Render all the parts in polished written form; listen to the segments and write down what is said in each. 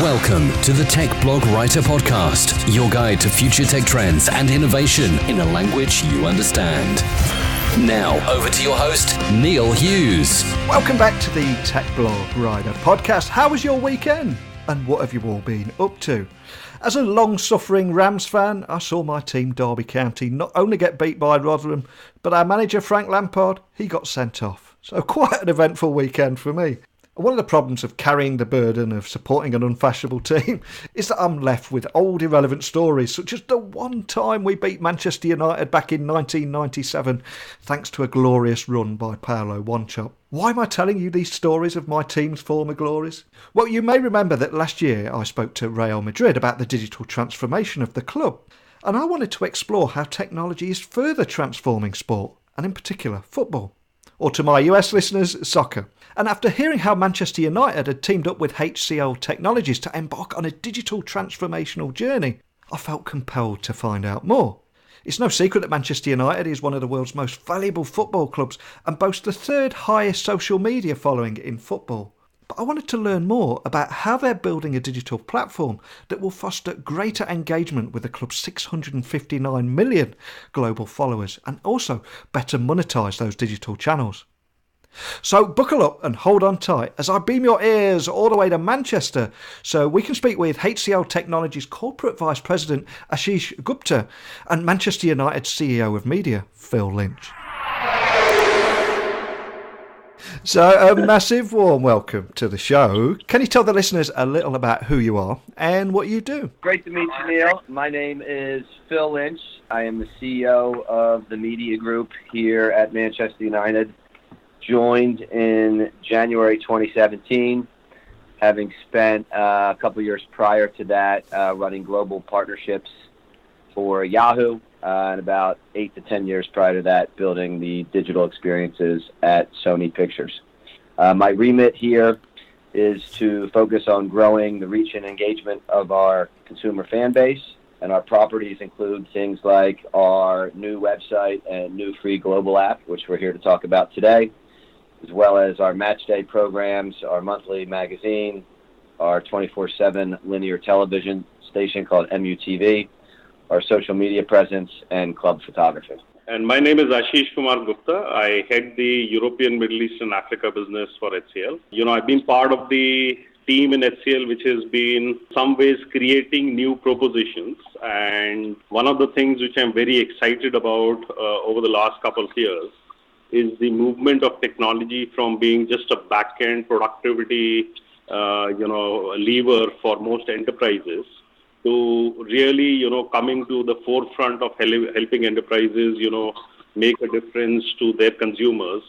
Welcome to the Tech Blog Writer Podcast, your guide to future tech trends and innovation in a language you understand. Now, over to your host, Neil Hughes. Welcome back to the Tech Blog Writer Podcast. How was your weekend? And what have you all been up to? As a long-suffering Rams fan, I saw my team, Derby County, not only get beat by Rotherham, but our manager, Frank Lampard, he got sent off. So quite an eventful weekend for me. One of the problems of carrying the burden of supporting an unfashionable team is that I'm left with old irrelevant stories, such as the one time we beat Manchester United back in 1997, thanks to a glorious run by Paolo Wanchope. Why am I telling you these stories of my team's former glories? Well, you may remember that last year I spoke to Real Madrid about the digital transformation of the club, and I wanted to explore how technology is further transforming sport, and in particular football. Or to my US listeners, soccer. And after hearing how Manchester United had teamed up with HCL Technologies to embark on a digital transformational journey, I felt compelled to find out more. It's no secret that Manchester United is one of the world's most valuable football clubs and boasts the third highest social media following in football. But I wanted to learn more about how they're building a digital platform that will foster greater engagement with the club's 659 million global followers and also better monetize those digital channels. So buckle up and hold on tight as I beam your ears all the way to Manchester so we can speak with HCL Technologies Corporate Vice President Ashish Gupta and Manchester United CEO of Media, Phil Lynch. So a massive warm welcome to the show. Can you tell the listeners a little about who you are and what you do? Great to meet you, Neil. My name is Phil Lynch. I am the CEO of the Media Group here at Manchester United. Joined in January 2017, having spent a couple years prior to that running global partnerships for Yahoo, and about 8 to 10 years prior to that building the digital experiences at Sony Pictures. My remit here is to focus on growing the reach and engagement of our consumer fan base, and our properties include things like our new website and new free global app, which we're here to talk about today, as well as our match day programs, our monthly magazine, our 24/7 linear television station called MUTV, our social media presence, and club photography. And my name is Ashish Kumar Gupta. I head the European, Middle East, and Africa business for HCL. I've been part of the team in HCL, which has been in some ways creating new propositions. And one of the things which I'm very excited about over the last couple of years is the movement of technology from being just a back-end productivity, lever for most enterprises to really, coming to the forefront of helping enterprises, make a difference to their consumers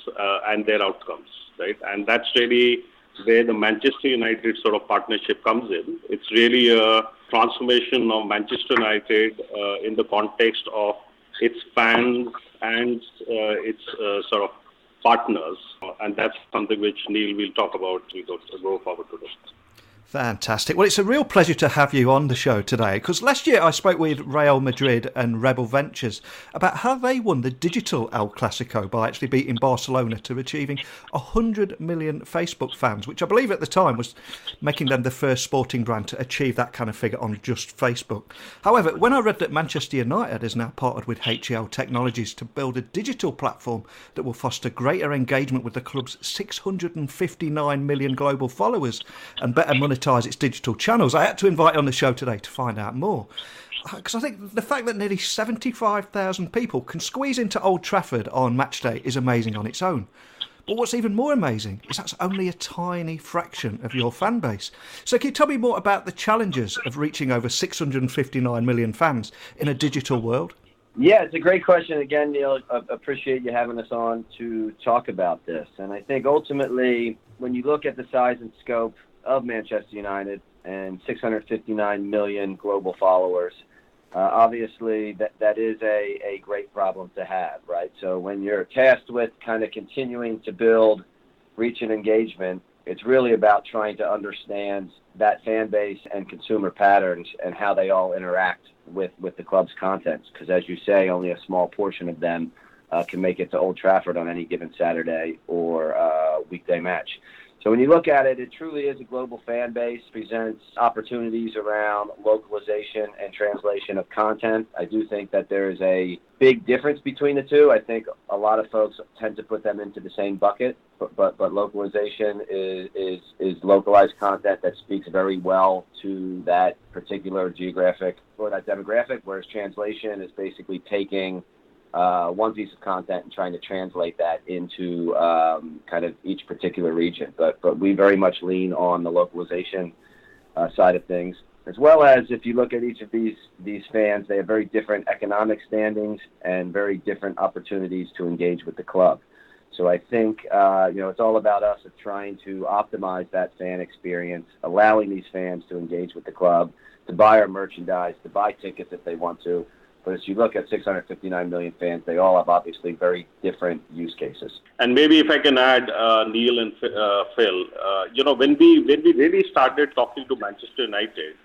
and their outcomes, right? And that's really where the Manchester United sort of partnership comes in. It's really a transformation of Manchester United in the context of its fans and its sort of partners. And that's something which Neil will talk about as we go forward today. Fantastic. Well, it's a real pleasure to have you on the show today because last year I spoke with Real Madrid and Rebel Ventures about how they won the digital El Clasico by actually beating Barcelona to achieving 100 million Facebook fans, which I believe at the time was making them the first sporting brand to achieve that kind of figure on just Facebook. However, when I read that Manchester United is now partnered with HCL Technologies to build a digital platform that will foster greater engagement with the club's 659 million global followers and better monetize its digital channels, I had to invite you on the show today to find out more. Because I think the fact that nearly 75,000 people can squeeze into Old Trafford on match day is amazing on its own. But what's even more amazing is that's only a tiny fraction of your fan base. So can you tell me more about the challenges of reaching over 659 million fans in a digital world? Yeah, it's a great question. Again, Neil, I appreciate you having us on to talk about this. And I think ultimately, when you look at the size and scope of Manchester United and 659 million global followers, obviously that is a great problem to have, right? So when you're tasked with kind of continuing to build reach and engagement, it's really about trying to understand that fan base and consumer patterns and how they all interact with the club's contents. Because as you say, only a small portion of them can make it to Old Trafford on any given Saturday or weekday match. So when you look at it, it truly is a global fan base, presents opportunities around localization and translation of content. I do think that there is a big difference between the two. I think a lot of folks tend to put them into the same bucket, but localization is localized content that speaks very well to that particular geographic or that demographic, whereas translation is basically taking one piece of content and trying to translate that into kind of each particular region. But we very much lean on the localization side of things, as well as if you look at each of these fans, they have very different economic standings and very different opportunities to engage with the club. So I think it's all about us of trying to optimize that fan experience, allowing these fans to engage with the club, to buy our merchandise, to buy tickets if they want to. But as you look at 659 million fans, they all have obviously very different use cases. And maybe if I can add, Neil and Phil, when we really started talking to Manchester United,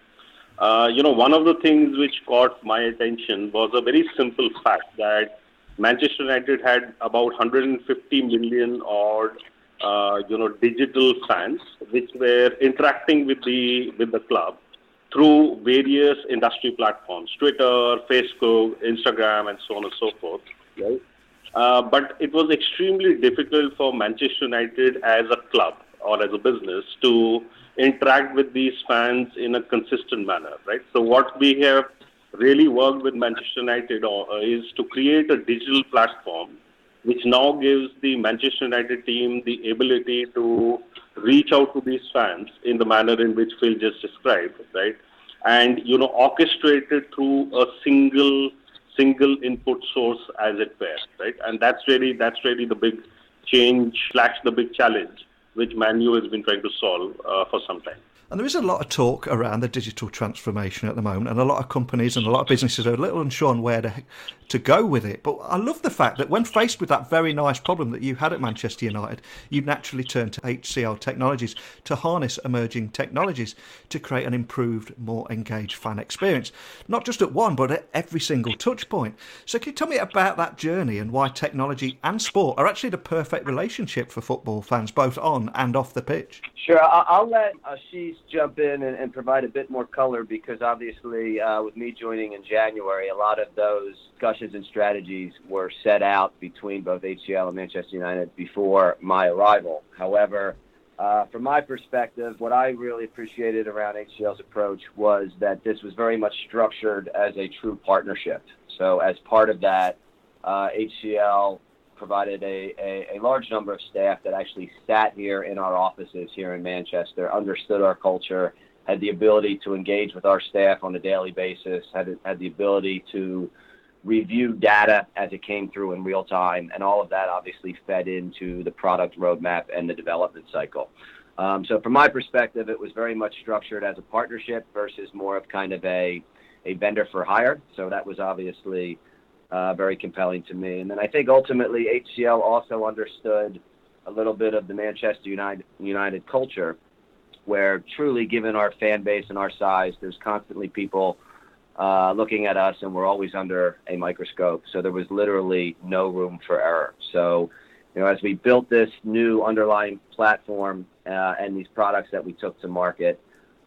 one of the things which caught my attention was a very simple fact that Manchester United had about 150 million odd, digital fans which were interacting with the club through various industry platforms, Twitter, Facebook, Instagram, and so on and so forth. Right? But it was extremely difficult for Manchester United as a club or as a business to interact with these fans in a consistent manner. Right? So what we have really worked with Manchester United is to create a digital platform which now gives the Manchester United team the ability to reach out to these fans in the manner in which Phil just described, right? And, orchestrated through a single input source, as it were, right? And that's really the big change / the big challenge which Man U has been trying to solve for some time. And there is a lot of talk around the digital transformation at the moment, and a lot of companies and a lot of businesses are a little unsure on where to go with it. But I love the fact that when faced with that very nice problem that you had at Manchester United, you naturally turned to HCL Technologies to harness emerging technologies to create an improved, more engaged fan experience. Not just at one, but at every single touch point. So can you tell me about that journey and why technology and sport are actually the perfect relationship for football fans, both on and off the pitch? Sure. I'll let Ashish jump in and provide a bit more color, because obviously with me joining in January, a lot of those discussions and strategies were set out between both HCL and Manchester United before my arrival. However, from my perspective, what I really appreciated around HCL's approach was that this was very much structured as a true partnership. So as part of that, HCL provided a large number of staff that actually sat here in our offices here in Manchester, understood our culture, had the ability to engage with our staff on a daily basis, had the ability to review data as it came through in real time, and all of that obviously fed into the product roadmap and the development cycle. So from my perspective, it was very much structured as a partnership versus more of kind of a vendor for hire. So that was obviously very compelling to me. And then I think ultimately HCL also understood a little bit of the Manchester United culture, where truly, given our fan base and our size, there's constantly people looking at us, and we're always under a microscope. So there was literally no room for error. So, as we built this new underlying platform and these products that we took to market,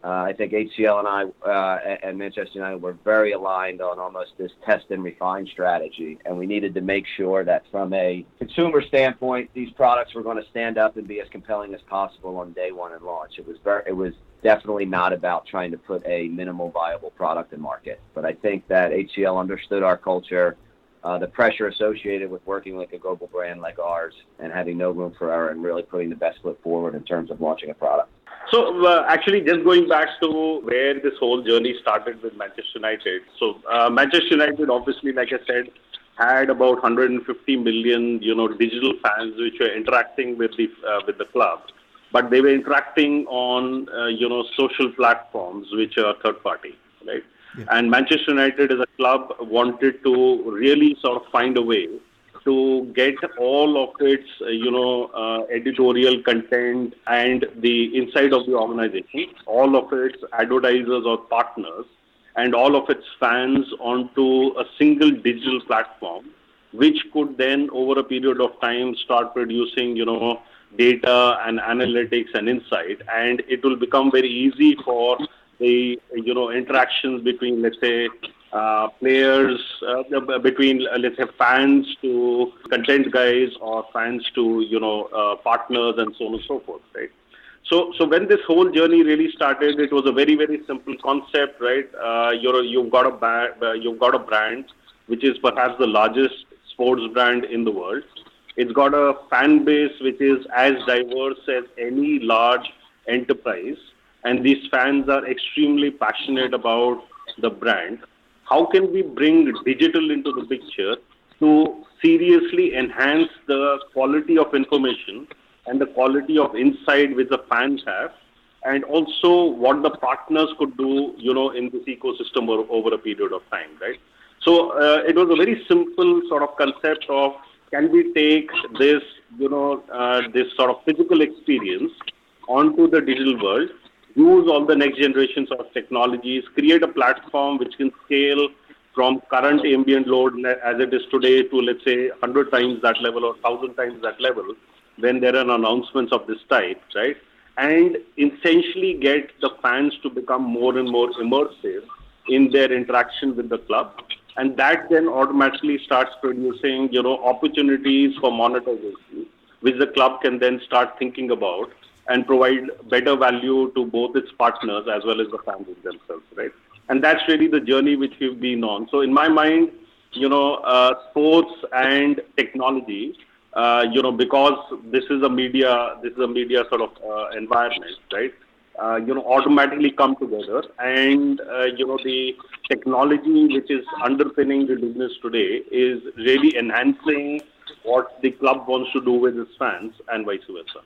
I think HCL and I and Manchester United were very aligned on almost this test and refine strategy. And we needed to make sure that from a consumer standpoint, these products were going to stand up and be as compelling as possible on day one and launch. It was definitely not about trying to put a minimal viable product in market. But I think that HCL understood our culture, the pressure associated with working like a global brand like ours, and having no room for error and really putting the best foot forward in terms of launching a product. So actually, just going back to where this whole journey started with Manchester United. So Manchester United, obviously, like I said, had about 150 million, digital fans which were interacting with the club, but they were interacting on, social platforms which are third party, right? Yeah. And Manchester United as a club wanted to really sort of find a way to get all of its, editorial content and the inside of the organization, all of its advertisers or partners, and all of its fans onto a single digital platform, which could then, over a period of time, start producing, data and analytics and insight, and it will become very easy for the interactions between, let's say, players, between let's say fans to content guys, or fans to partners, and so on and so forth, right? So when this whole journey really started, it was a very, very simple concept, right? You've got a brand which is perhaps the largest sports brand in the world. It's got a fan base which is as diverse as any large enterprise, and these fans are extremely passionate about the brand. How can we bring digital into the picture to seriously enhance the quality of information and the quality of insight which the fans have, and also what the partners could do, in this ecosystem over a period of time, right? So it was a very simple sort of concept of, can we take this, this sort of physical experience onto the digital world, use all the next generations of technologies, create a platform which can scale from current ambient load as it is today to, let's say, 100 times that level or 1,000 times that level when there are announcements of this type, right? And essentially get the fans to become more and more immersive in their interaction with the club. And that then automatically starts producing, opportunities for monetization, which the club can then start thinking about and provide better value to both its partners as well as the fans themselves, right? And that's really the journey which we've been on. So in my mind, sports and technology, because this is a media sort of environment, right? Automatically come together, and the technology which is underpinning the business today is really enhancing what the club wants to do with its fans, and vice versa.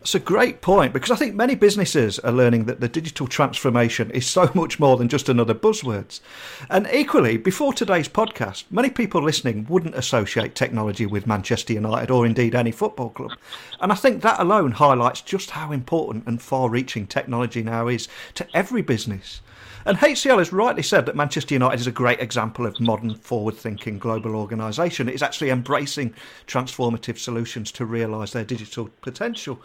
It's a great point, because I think many businesses are learning that the digital transformation is so much more than just another buzzwords. And equally, before today's podcast, many people listening wouldn't associate technology with Manchester United or indeed any football club. And I think that alone highlights just how important and far-reaching technology now is to every business. And HCL has rightly said that Manchester United is a great example of modern, forward-thinking global organisation. It is actually embracing transformative solutions to realise their digital potential.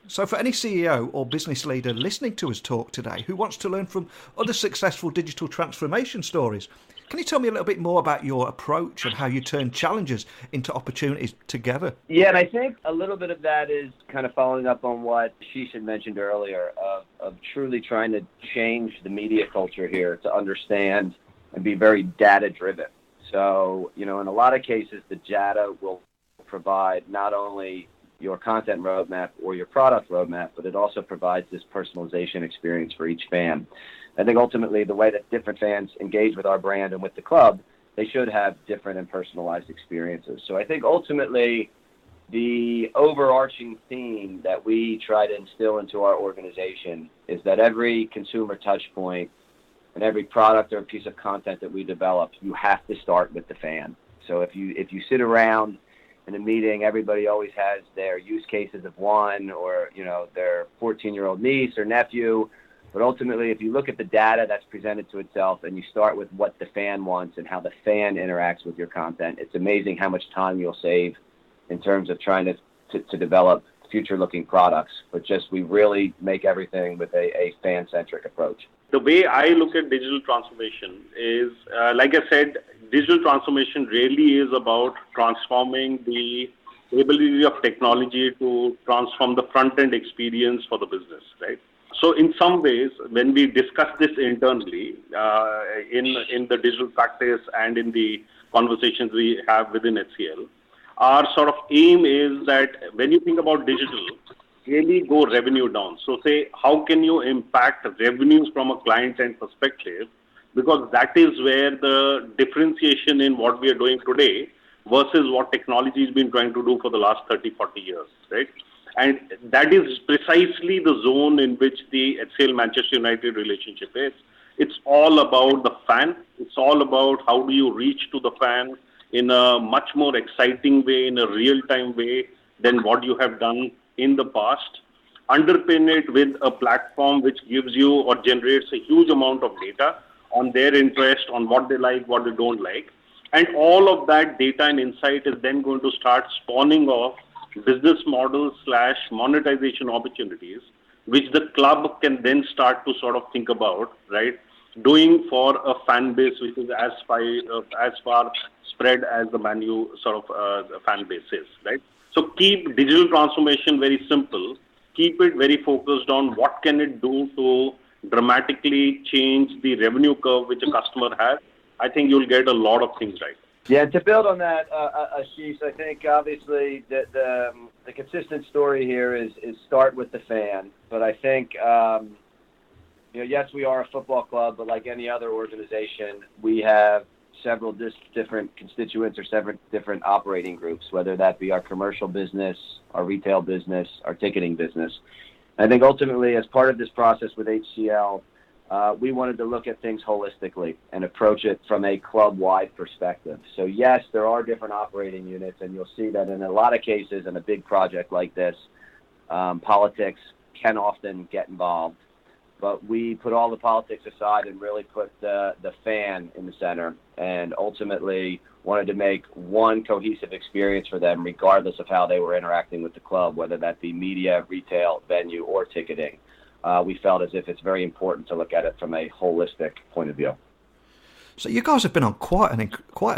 So for any CEO or business leader listening to us talk today who wants to learn from other successful digital transformation stories, can you tell me a little bit more about your approach and how you turn challenges into opportunities together? Yeah, and I think a little bit of that is kind of following up on what Ashish had mentioned earlier of truly trying to change the media culture here to understand and be very data-driven. So, in a lot of cases, the data will provide not only your content roadmap or your product roadmap, but it also provides this personalization experience for each fan. I think ultimately the way that different fans engage with our brand and with the club, they should have different and personalized experiences. So I think ultimately the overarching theme that we try to instill into our organization is that every consumer touch point and every product or piece of content that we develop, you have to start with the fan. So if you sit around in a meeting, everybody always has their use cases of one or, their 14-year-old niece or nephew. But ultimately, if you look at the data that's presented to itself and you start with what the fan wants and how the fan interacts with your content, it's amazing how much time you'll save in terms of trying to develop future-looking products. But we really make everything with a fan-centric approach. The way I look at digital transformation is, like I said, digital transformation really is about transforming the ability of technology to transform the front-end experience for the business, right? So in some ways, when we discuss this internally in the digital practice and in the conversations we have within HCL, our sort of aim is that when you think about digital, really go revenue down. So say, how can you impact revenues from a client-end perspective? Because that is where the differentiation in what we are doing today versus what technology has been trying to do for the last 30, 40 years, right? And that is precisely the zone in which the HCL Manchester United relationship is. It's all about the fan. It's all about how do you reach to the fan in a much more exciting way, in a real-time way than what you have done in the past. Underpin it with a platform which gives you or generates a huge amount of data on their interest, on what they like, what they don't like. And all of that data and insight is then going to start spawning off business models / monetization opportunities, which the club can then start to sort of think about, right? Doing for a fan base which is as far spread as the Man U sort of fan base is, right? So keep digital transformation very simple. Keep it very focused on what can it do to dramatically change the revenue curve which a customer has. I think you'll get a lot of things right. Yeah, to build on that, Ashish, I think obviously the consistent story here is start with the fan. But I think, yes, we are a football club, but like any other organization, we have several different constituents or several different operating groups, whether that be our commercial business, our retail business, our ticketing business. I think ultimately, as part of this process with HCL, we wanted to look at things holistically and approach it from a club-wide perspective. So yes, there are different operating units, and you'll see that in a lot of cases in a big project like this, politics can often get involved. But we put all the politics aside and really put the fan in the center, and ultimately wanted to make one cohesive experience for them regardless of how they were interacting with the club, whether that be media, retail, venue, or ticketing. We felt as if it's very important to look at it from a holistic point of view. So you guys have been on quite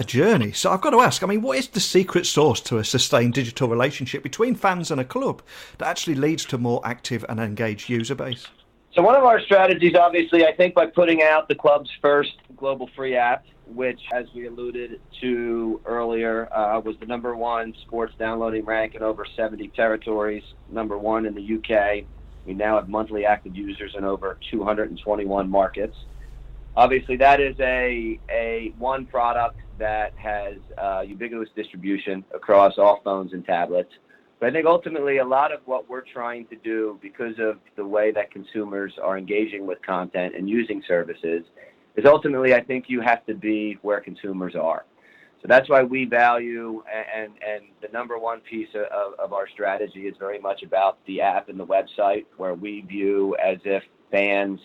a journey. So I've got to ask, what is the secret sauce to a sustained digital relationship between fans and a club that actually leads to more active and engaged user base? So one of our strategies, obviously, I think by putting out the club's first global free app, which, as we alluded to earlier, was the number one sports downloading rank in over 70 territories, number one in the UK. We now have monthly active users in over 221 markets. Obviously, that is a one product that has ubiquitous distribution across all phones and tablets. But I think ultimately a lot of what we're trying to do, because of the way that consumers are engaging with content and using services, is ultimately I think you have to be where consumers are. So that's why we value, and the number one piece of our strategy is very much about the app and the website, where we view as if fans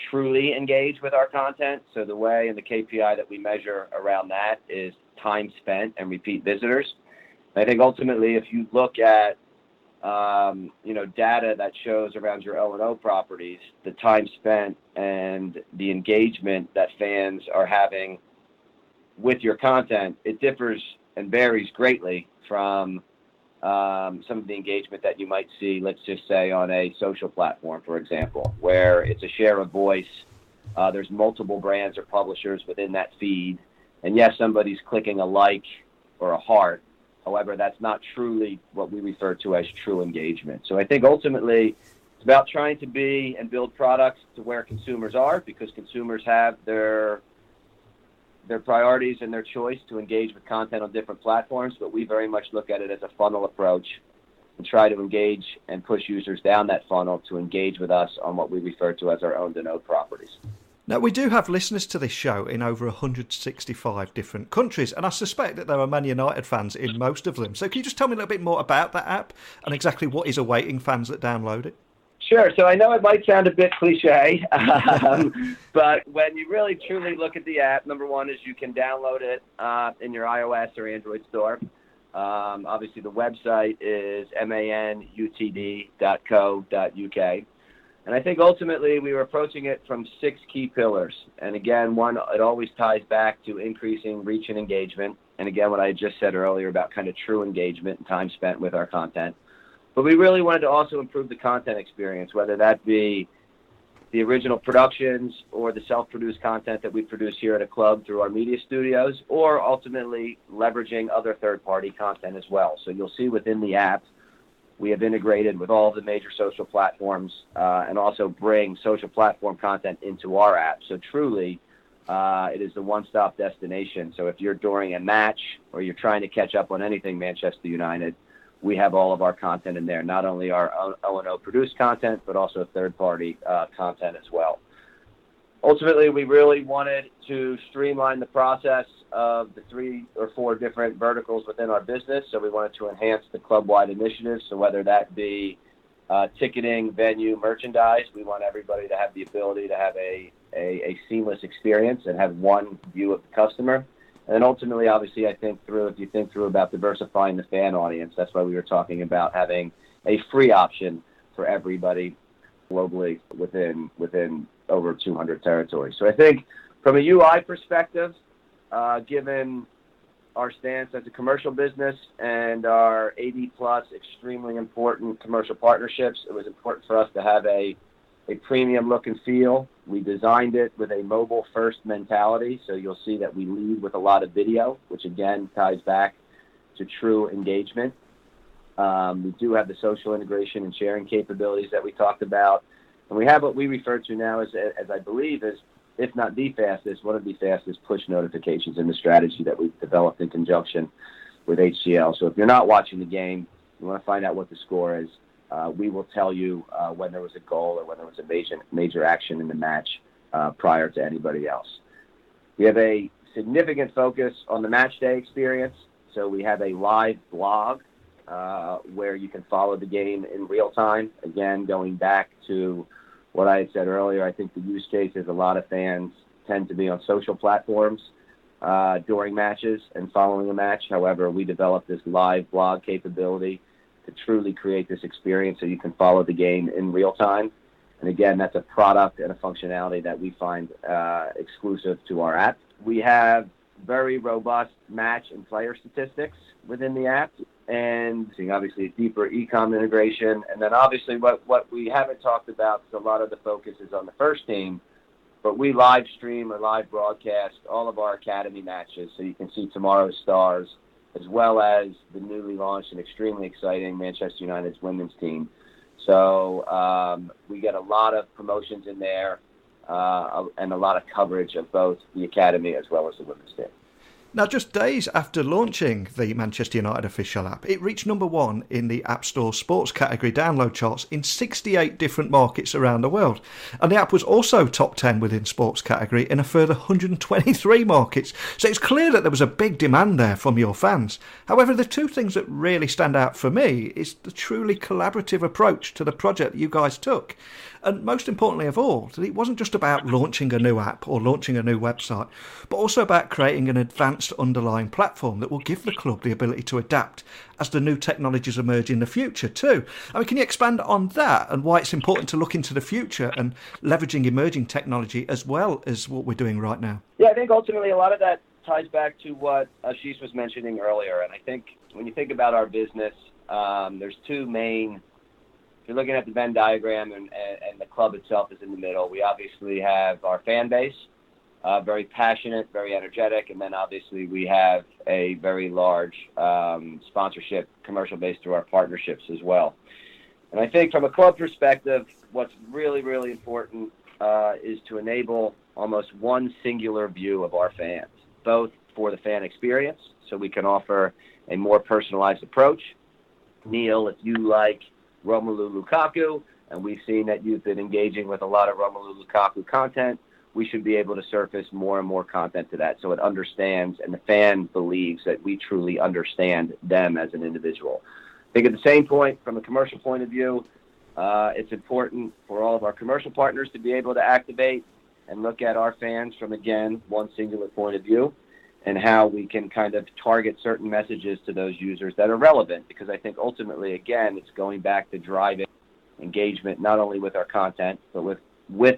truly engage with our content. So the way and the KPI that we measure around that is time spent and repeat visitors. I think ultimately, if you look at data that shows around your O&O properties, the time spent and the engagement that fans are having with your content, it differs and varies greatly from some of the engagement that you might see, let's just say, on a social platform, for example, where it's a share of voice. There's multiple brands or publishers within that feed. And yes, somebody's clicking a like or a heart. However, that's not truly what we refer to as true engagement. So I think ultimately it's about trying to be and build products to where consumers are, because consumers have their priorities and their choice to engage with content on different platforms. But we very much look at it as a funnel approach and try to engage and push users down that funnel to engage with us on what we refer to as our owned and owned properties. Now, we do have listeners to this show in over 165 different countries, and I suspect that there are Man United fans in most of them. So can you just tell me a little bit more about that app and exactly what is awaiting fans that download it? Sure. So I know it might sound a bit cliche, but when you really truly look at the app, number one is you can download it in your iOS or Android store. Obviously, the website is manutd.co.uk. And I think ultimately we were approaching it from 6 key pillars. And again, one, it always ties back to increasing reach and engagement. And again, what I just said earlier about kind of true engagement and time spent with our content. But we really wanted to also improve the content experience, whether that be the original productions or the self-produced content that we produce here at a club through our media studios, or ultimately leveraging other third-party content as well. So you'll see within the app, we have integrated with all of the major social platforms and also bring social platform content into our app. So truly, it is the one-stop destination. So if you're during a match or you're trying to catch up on anything Manchester United, we have all of our content in there, not only our O&O produced content, but also third-party content as well. Ultimately, we really wanted to streamline the process of the 3 or 4 different verticals within our business. So we wanted to enhance the club-wide initiatives. So whether that be ticketing, venue, merchandise, we want everybody to have the ability to have a seamless experience and have one view of the customer. And ultimately, obviously, if you think through about diversifying the fan audience, that's why we were talking about having a free option for everybody globally within over 200 territories. So I think from a UI perspective, given our stance as a commercial business and our 80+ extremely important commercial partnerships, it was important for us to have a premium look and feel. We designed it with a mobile-first mentality, so you'll see that we lead with a lot of video, which again ties back to true engagement. We do have the social integration and sharing capabilities that we talked about, and we have what we refer to now as I believe is, if not the fastest, one of the fastest push notifications in the strategy that we've developed in conjunction with HCL. So if you're not watching the game, you want to find out what the score is, we will tell you when there was a goal or when there was a major action in the match prior to anybody else. We have a significant focus on the match day experience. So we have a live blog where you can follow the game in real time. Again, going back to what I had said earlier, I think the use case is a lot of fans tend to be on social platforms during matches and following a match. However, we developed this live blog capability to truly create this experience so you can follow the game in real time. And again, that's a product and a functionality that we find exclusive to our app. We have very robust match and player statistics within the app, and obviously a deeper e-com integration. And then obviously what we haven't talked about, because a lot of the focus is on the first team, but we live stream or live broadcast all of our academy matches, so you can see tomorrow's stars, as well as the newly launched and extremely exciting Manchester United's women's team. So we get a lot of promotions in there and a lot of coverage of both the academy as well as the women's team. Now, just days after launching the Manchester United official app, it reached number 1 in the App Store sports category download charts in 68 different markets around the world. And the app was also top 10 within sports category in a further 123 markets. So it's clear that there was a big demand there from your fans. However, the two things that really stand out for me is the truly collaborative approach to the project that you guys took. And most importantly of all, that it wasn't just about launching a new app or launching a new website, but also about creating an advanced underlying platform that will give the club the ability to adapt as the new technologies emerge in the future too. I mean, can you expand on that and why it's important to look into the future and leveraging emerging technology as well as what we're doing right now? Yeah, I think ultimately a lot of that ties back to what Ashish was mentioning earlier. And I think when you think about our business, there's two main. If you're looking at the Venn diagram and the club itself is in the middle, we obviously have our fan base, very passionate, very energetic, and then obviously we have a very large sponsorship commercial base through our partnerships as well. And I think from a club perspective, what's really, really important is to enable almost one singular view of our fans, both for the fan experience, so we can offer a more personalized approach. Neil, if you like Romelu Lukaku, and we've seen that you've been engaging with a lot of Romelu Lukaku content, we should be able to surface more and more content to that so it understands and the fan believes that we truly understand them as an individual. I think at the same point, from a commercial point of view, it's important for all of our commercial partners to be able to activate and look at our fans from, again, one singular point of view, and how we can kind of target certain messages to those users that are relevant. Because I think ultimately, again, it's going back to driving engagement, not only with our content, but with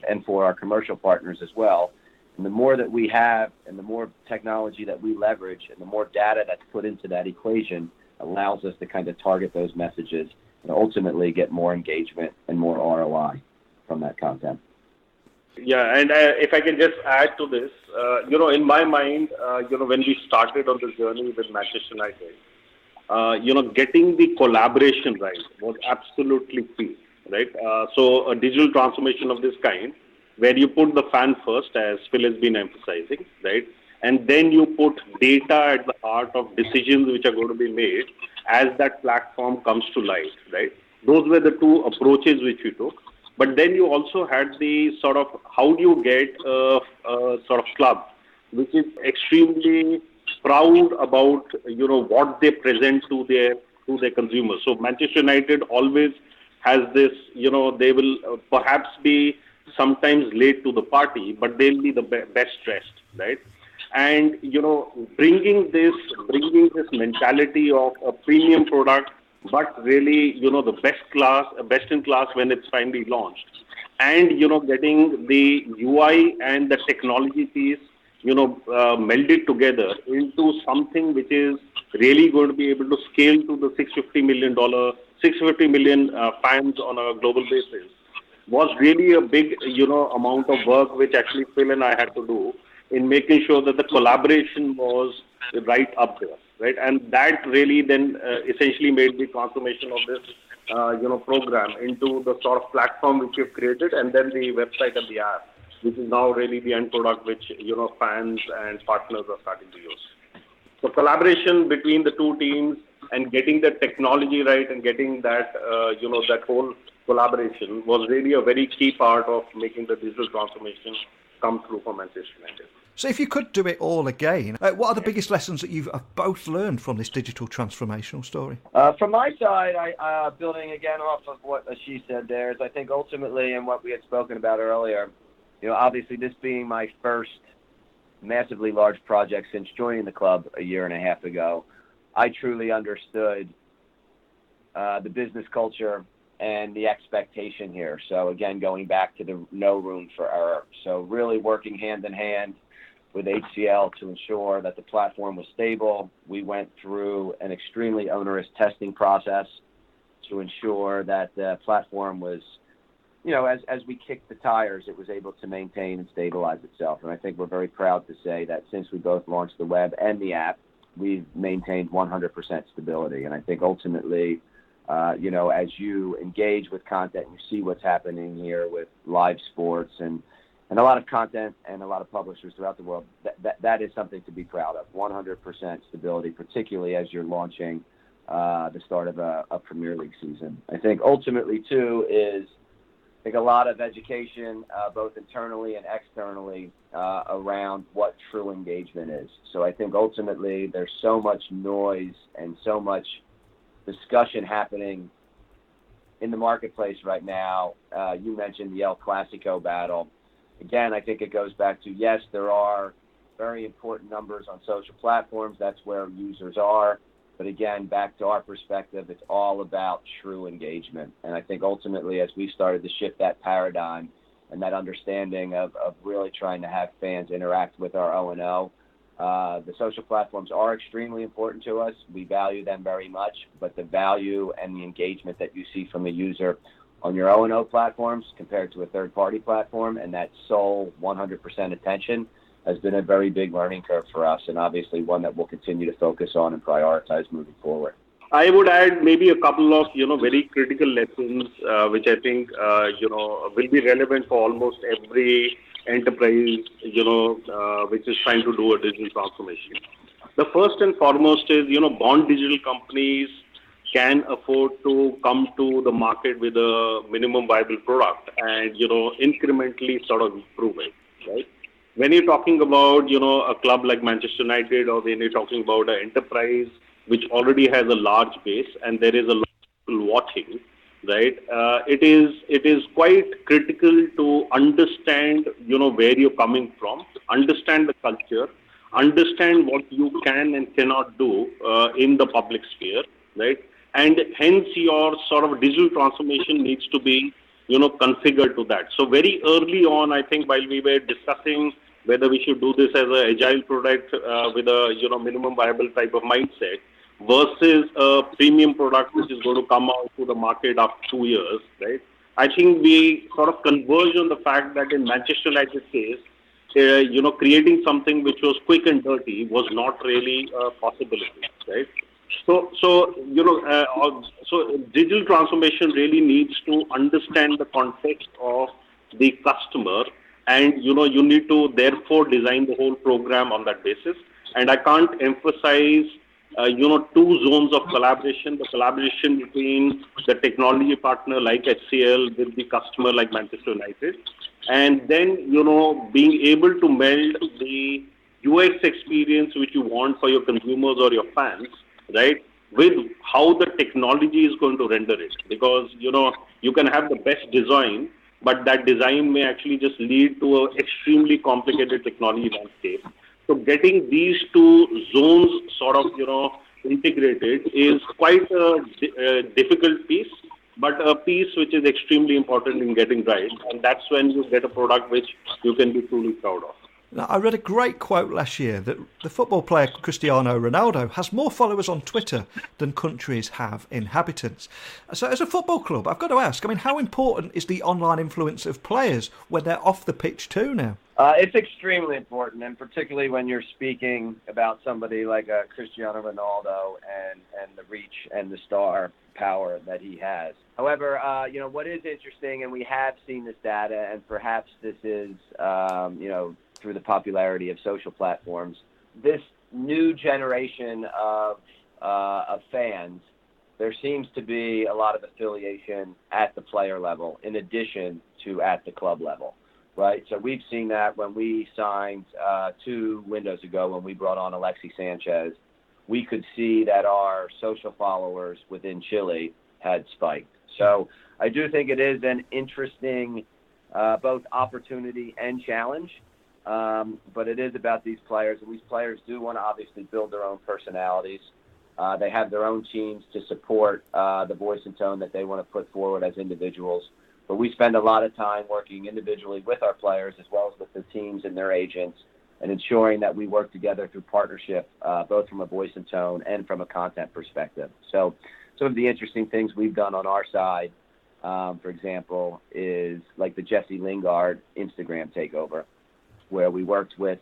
and for our commercial partners as well. And the more that we have and the more technology that we leverage and the more data that's put into that equation allows us to kind of target those messages and ultimately get more engagement and more ROI from that content. Yeah, and if I can just add to this, in my mind, when we started on this journey with Manchester United, getting the collaboration right was absolutely key, right? So a digital transformation of this kind, where you put the fan first, as Phil has been emphasizing, right? And then you put data at the heart of decisions which are going to be made as that platform comes to life, right? Those were the two approaches which we took. But then you also had the sort of, how do you get a sort of club which is extremely proud about, what they present to their consumers. So Manchester United always has this, they will perhaps be sometimes late to the party, but they'll be the best dressed, right? and, bringing this mentality of a premium product, but really, the best in class when it's finally launched. And, getting the UI and the technology piece, melded together into something which is really going to be able to scale to the $650 million fans on a global basis, was really a big, amount of work which actually Phil and I had to do in making sure that the collaboration was right up there, right? And that really then essentially made the transformation of this, program into the sort of platform which we've created, and then the website and the app, which is now really the end product which, fans and partners are starting to use. So collaboration between the two teams and getting the technology right and getting that, that whole collaboration was really a very key part of making the digital transformation come through for Manchester United. So if you could do it all again, what are the biggest lessons that you've both learned from this digital transformational story? From my side, I building again off of what Ashish said there, is I think ultimately, and what we had spoken about earlier, obviously this being my first massively large project since joining the club a year and a half ago, I truly understood the business culture and the expectation here. So again, going back to the no room for error. So really working hand in hand with HCL to ensure that the platform was stable. We went through an extremely onerous testing process to ensure that the platform was, as we kicked the tires, it was able to maintain and stabilize itself. And I think we're very proud to say that since we both launched the web and the app, we've maintained 100% stability. And I think ultimately, as you engage with content, you see what's happening here with live sports and a lot of content and a lot of publishers throughout the world, that is something to be proud of. 100% stability, particularly as you're launching the start of a Premier League season. I think ultimately, too, is a lot of education, both internally and externally, around what true engagement is. So I think ultimately there's so much noise and so much discussion happening in the marketplace right now. You mentioned the El Clasico battle. Again, I think it goes back to, yes, there are very important numbers on social platforms. That's where users are. But again, back to our perspective, it's all about true engagement. And I think ultimately, as we started to shift that paradigm and that understanding of really trying to have fans interact with our O&O, the social platforms are extremely important to us. We value them very much, but the value and the engagement that you see from a user on your O&O platforms compared to a third-party platform, and that sole 100% attention has been a very big learning curve for us, and obviously one that we'll continue to focus on and prioritize moving forward. I would add maybe a couple of, very critical lessons, which I think, will be relevant for almost every enterprise, which is trying to do a digital transformation. The first and foremost is, born digital companies can afford to come to the market with a minimum viable product and, incrementally sort of improve it, right? When you're talking about, a club like Manchester United, or when you're talking about an enterprise which already has a large base and there is a lot of people watching, right? It is quite critical to understand, where you're coming from, understand the culture, understand what you can and cannot do in the public sphere, right? And hence your sort of digital transformation needs to be, configured to that. So very early on, I think while we were discussing whether we should do this as an agile product with a, minimum viable type of mindset versus a premium product which is going to come out to the market after 2 years, right? I think we sort of converge on the fact that in Manchester United's case, creating something which was quick and dirty was not really a possibility, right? So digital transformation really needs to understand the context of the customer, and you need to therefore design the whole program on that basis. And I can't emphasize two zones of collaboration: the collaboration between the technology partner like HCL with the customer like Manchester United, and then being able to meld the UX experience which you want for your consumers or your fans, right, with how the technology is going to render it. Because, you can have the best design, but that design may actually just lead to an extremely complicated technology landscape. So getting these two zones sort of, integrated is quite a difficult piece, but a piece which is extremely important in getting right. And that's when you get a product which you can be truly proud of. Now, I read a great quote last year that the football player Cristiano Ronaldo has more followers on Twitter than countries have inhabitants. So as a football club, I've got to ask, how important is the online influence of players when they're off the pitch too now? It's extremely important, and particularly when you're speaking about somebody like Cristiano Ronaldo and the reach and the star power that he has. However, what is interesting, and we have seen this data, and perhaps this is, through the popularity of social platforms, this new generation of fans, there seems to be a lot of affiliation at the player level in addition to at the club level, right? So we've seen that when we signed 2 windows ago when we brought on Alexis Sanchez. We could see that our social followers within Chile had spiked. So I do think it is an interesting both opportunity and challenge. But it is about these players, and these players do want to obviously build their own personalities. They have their own teams to support the voice and tone that they want to put forward as individuals. But we spend a lot of time working individually with our players as well as with the teams and their agents, and ensuring that we work together through partnership, both from a voice and tone and from a content perspective. So some of the interesting things we've done on our side, for example, is like the Jesse Lingard Instagram takeover, where we worked with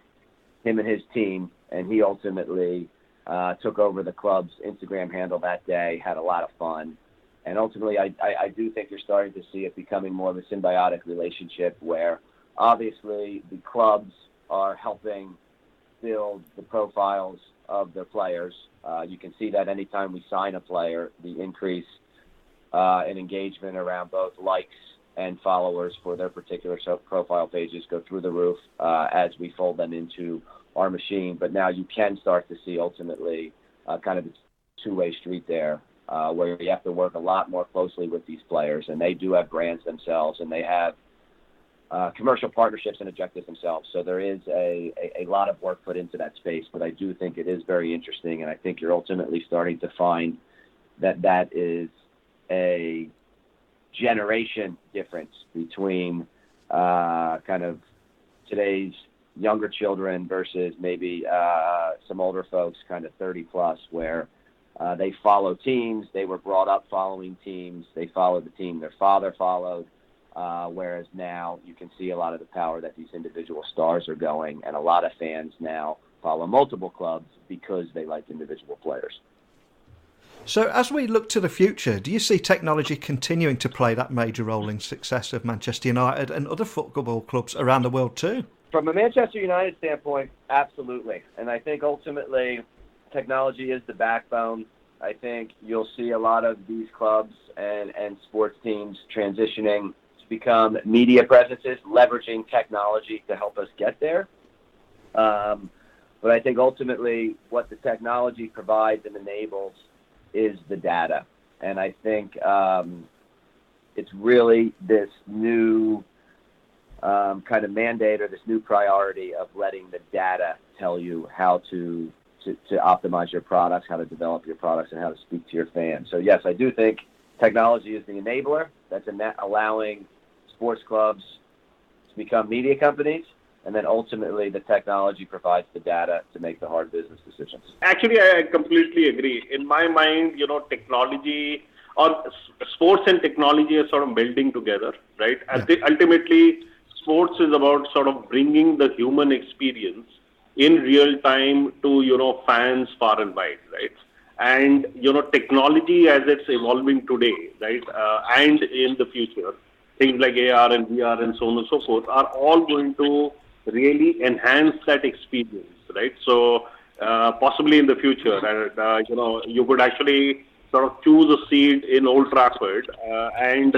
him and his team, and he ultimately took over the club's Instagram handle that day, had a lot of fun. And ultimately, I do think you're starting to see it becoming more of a symbiotic relationship where obviously the clubs are helping build the profiles of their players. You can see that anytime we sign a player, the increase in engagement around both likes and followers for their particular profile pages go through the roof as we fold them into our machine. But now you can start to see ultimately kind of a two-way street there where you have to work a lot more closely with these players, and they do have brands themselves, and they have commercial partnerships and objectives themselves. So there is a lot of work put into that space, but I do think it is very interesting, and I think you're ultimately starting to find that is a generation difference between kind of today's younger children versus maybe some older folks, kind of 30 plus, where they follow teams. They were brought up following teams. They followed the team their father followed, whereas now you can see a lot of the power that these individual stars are going, and a lot of fans now follow multiple clubs because they like individual players. So as we look to the future, do you see technology continuing to play that major role in success of Manchester United and other football clubs around the world too? From a Manchester United standpoint, absolutely. And I think ultimately technology is the backbone. I think you'll see a lot of these clubs and sports teams transitioning to become media presences, leveraging technology to help us get there. But I think ultimately what the technology provides and enables is the data. And I think it's really this new kind of mandate or this new priority of letting the data tell you how to optimize your products, how to develop your products, and how to speak to your fans. So yes, I do think technology is the enabler that's allowing sports clubs to become media companies, and then ultimately the technology provides the data to make the hard business decisions. Actually, I completely agree. In my mind, technology or sports and technology are sort of melding together, right? Yeah. Ultimately, sports is about sort of bringing the human experience in real time to, fans far and wide, right? And, technology as it's evolving today, right? And in the future, things like AR and VR and so on and so forth are all going to really enhance that experience, right? So possibly in the future, you could actually sort of choose a seat in Old Trafford and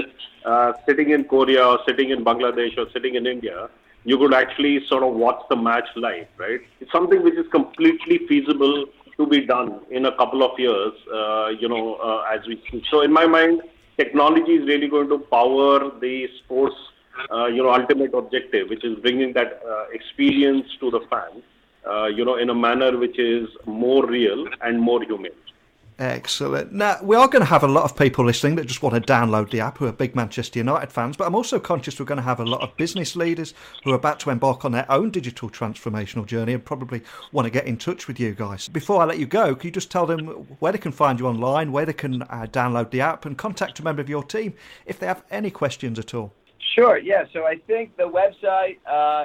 sitting in Korea or sitting in Bangladesh or sitting in India, you could actually sort of watch the match live, right? It's something which is completely feasible to be done in a couple of years, as we speak. So in my mind, technology is really going to power the sports ultimate objective, which is bringing that experience to the fans in a manner which is more real and more humane. Excellent. Now, we are going to have a lot of people listening that just want to download the app who are big Manchester United fans, but I'm also conscious we're going to have a lot of business leaders who are about to embark on their own digital transformational journey and probably want to get in touch with you guys. Before I let you go, can you just tell them where they can find you online, where they can download the app and contact a member of your team if they have any questions at all? Sure, yeah. So I think the website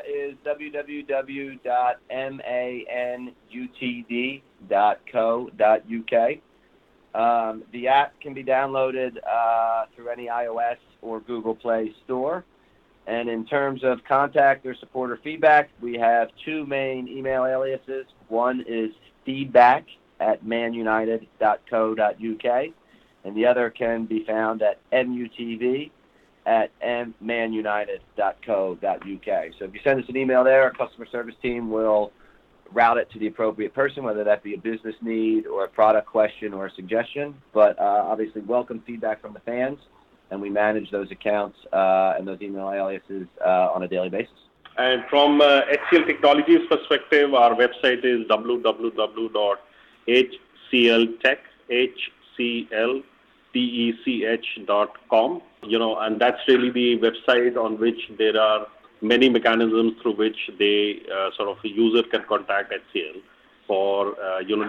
is www.manutd.co.uk. The app can be downloaded through any iOS or Google Play store. And in terms of contact or support or feedback, we have two main email aliases. One is feedback@manunited.co.uk, and the other can be found at mutv@manunited.co.uk. So if you send us an email there, our customer service team will route it to the appropriate person, whether that be a business need or a product question or a suggestion. But obviously welcome feedback from the fans, and we manage those accounts and those email aliases on a daily basis. And from HCL Technologies perspective, our website is www.hcltech.com, and that's really the website on which there are many mechanisms through which they user can contact HCL for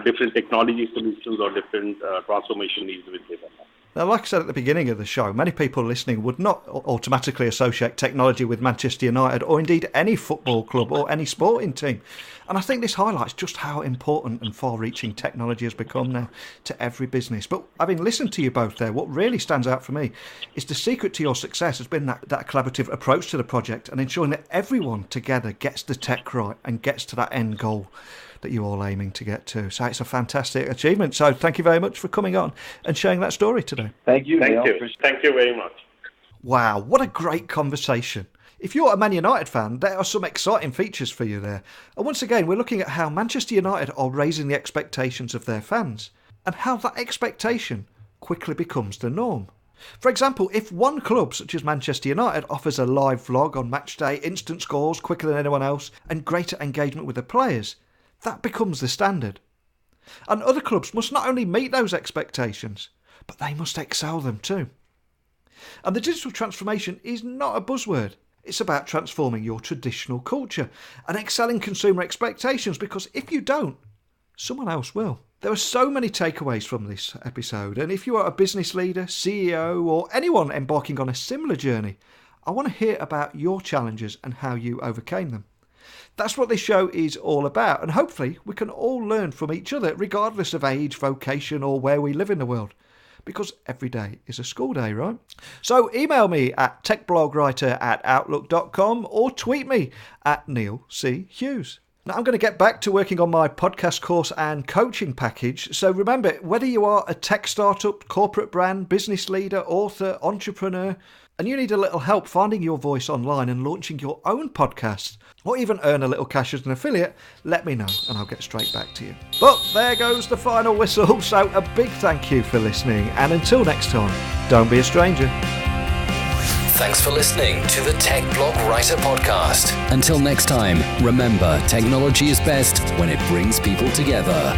different technology solutions or different transformation needs which they have. Now, like I said at the beginning of the show, many people listening would not automatically associate technology with Manchester United or indeed any football club or any sporting team. And I think this highlights just how important and far-reaching technology has become now to every business. But having listened to you both there, what really stands out for me is the secret to your success has been that collaborative approach to the project and ensuring that everyone together gets the tech right and gets to that end goal that you're all aiming to get to. So it's a fantastic achievement. So thank you very much for coming on and sharing that story today. Thank you, Neil. Thank you very much. Wow, what a great conversation. If you're a Man United fan, there are some exciting features for you there. And once again, we're looking at how Manchester United are raising the expectations of their fans and how that expectation quickly becomes the norm. For example, if one club such as Manchester United offers a live vlog on match day, instant scores quicker than anyone else, and greater engagement with the players, that becomes the standard. And other clubs must not only meet those expectations, but they must excel them too. And the digital transformation is not a buzzword. It's about transforming your traditional culture and excelling consumer expectations, because if you don't, someone else will. There are so many takeaways from this episode, and if you are a business leader, CEO, or anyone embarking on a similar journey, I want to hear about your challenges and how you overcame them. That's what this show is all about, and hopefully we can all learn from each other regardless of age, vocation or where we live in the world, because every day is a school day, right? So email me at techblogwriter@outlook.com or tweet me at Neil C. Hughes. Now I'm going to get back to working on my podcast course and coaching package. So remember, whether you are a tech startup, corporate brand, business leader, author, entrepreneur, and you need a little help finding your voice online and launching your own podcast, or even earn a little cash as an affiliate, let me know and I'll get straight back to you. But there goes the final whistle, so a big thank you for listening, and until next time, don't be a stranger. Thanks for listening to the Tech Blog Writer Podcast. Until next time, remember, technology is best when it brings people together.